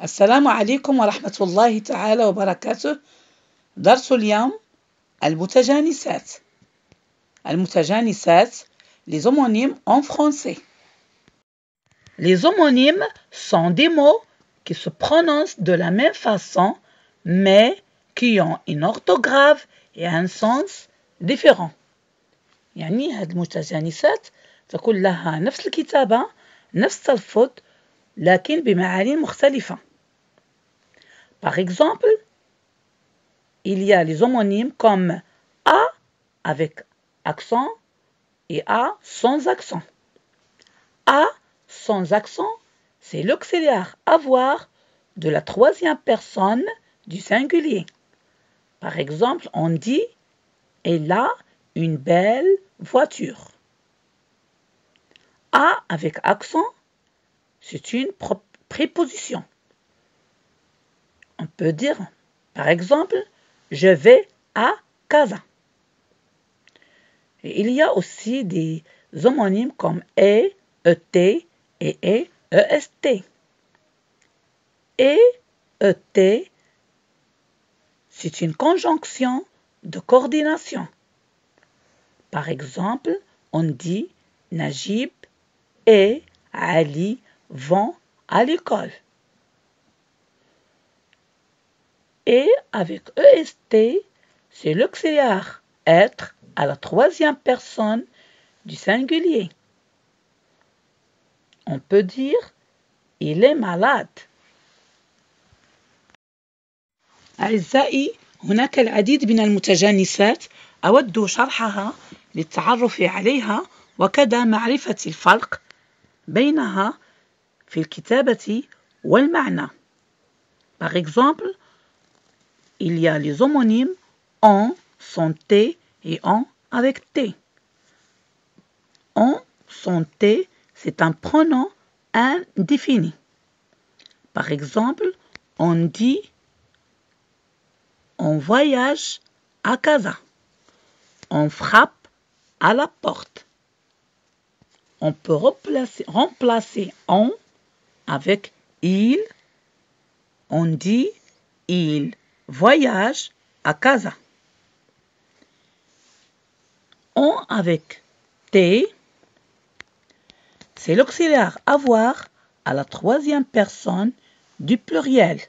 السلام عليكم ورحمة الله تعالى وبركاته. درس اليوم المتجانسات. المتجانسات les homonymes en français. Les homonymes sont des mots qui se prononcent de la même façon mais qui ont une orthographe et un sens différent. يعني هاد المتجانسات تكون لها نفس الكتابة نفس التلفظ لكن بمعاني مختلفة. Par exemple, il y a les homonymes comme A avec accent et A sans accent. A sans accent, c'est l'auxiliaire avoir de la troisième personne du singulier. Par exemple, on dit « elle a une belle voiture ». A avec accent, c'est une préposition. On peut dire, par exemple, je vais à casa. Et il y a aussi des homonymes comme et, et, est. Et, c'est une conjonction de coordination. Par exemple, on dit Najib et Ali vont à l'école. Et avec EST, c'est l'auxiliaire être à la troisième personne du singulier. On peut dire il est malade. أعزائي، هناك العديد من المتجانسات أود شرحها للتعرف عليها وكذا معرفة الفرق بينها في الكتابة والمعنى. Par exemple, il y a les homonymes en sans T et en avec T. En sans T, c'est un pronom indéfini. Par exemple, on dit on voyage à casa. On frappe à la porte. On peut remplacer on avec il. On dit il voyage à casa. On avec T, c'est l'auxiliaire avoir à la troisième personne du pluriel.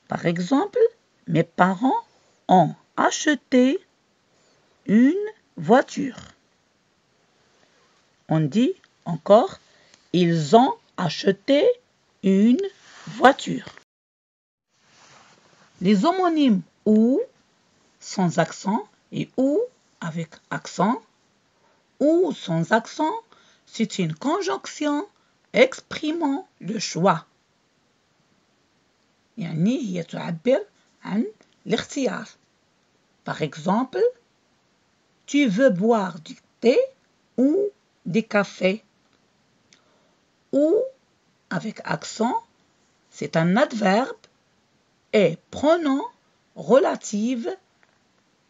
Par exemple, mes parents ont acheté une voiture. On dit encore, ils ont acheté une voiture. Les homonymes ou sans accent et ou avec accent. Ou sans accent, c'est une conjonction exprimant le choix. يعني هي تعبر عن الاختيار. Par exemple, tu veux boire du thé ou du café. Ou avec accent, c'est un adverbe et pronom relatif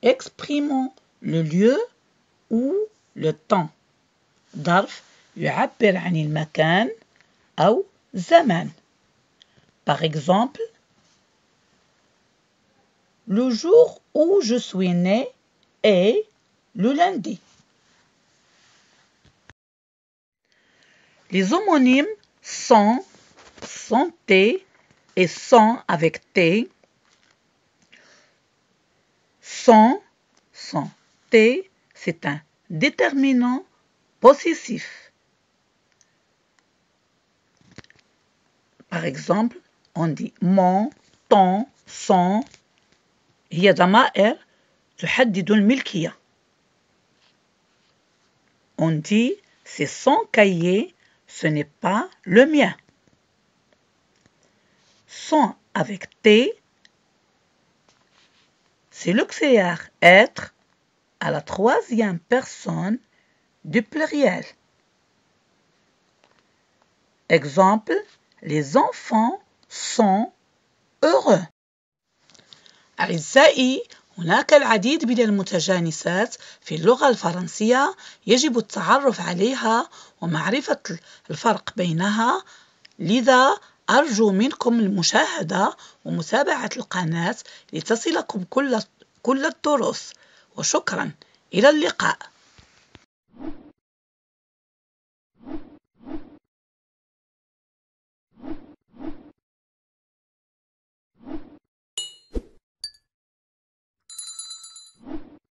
exprimant le lieu ou le temps. ظرف يعبر عن المكان أو زمان. Par exemple, le jour où je suis né est le lundi. Les homonymes sont, sans T et sont avec T. Sans T, c'est un déterminant possessif. Par exemple, on dit mon, ton, son. هي ضمائر تحدد الملكية. On dit c'est son cahier, ce n'est pas le mien. Son avec T, c'est l'auxiliaire être à la troisième personne du pluriel. Exemple, les enfants sont heureux. أعزائي، هناك العديد من المتجانسات في اللغة الفرنسية يجب التعرف عليها ومعرفة الفرق بينها، لذا أرجو منكم المشاهدة ومتابعة القناة لتصلكم كل الدروس، وشكرا، إلى اللقاء.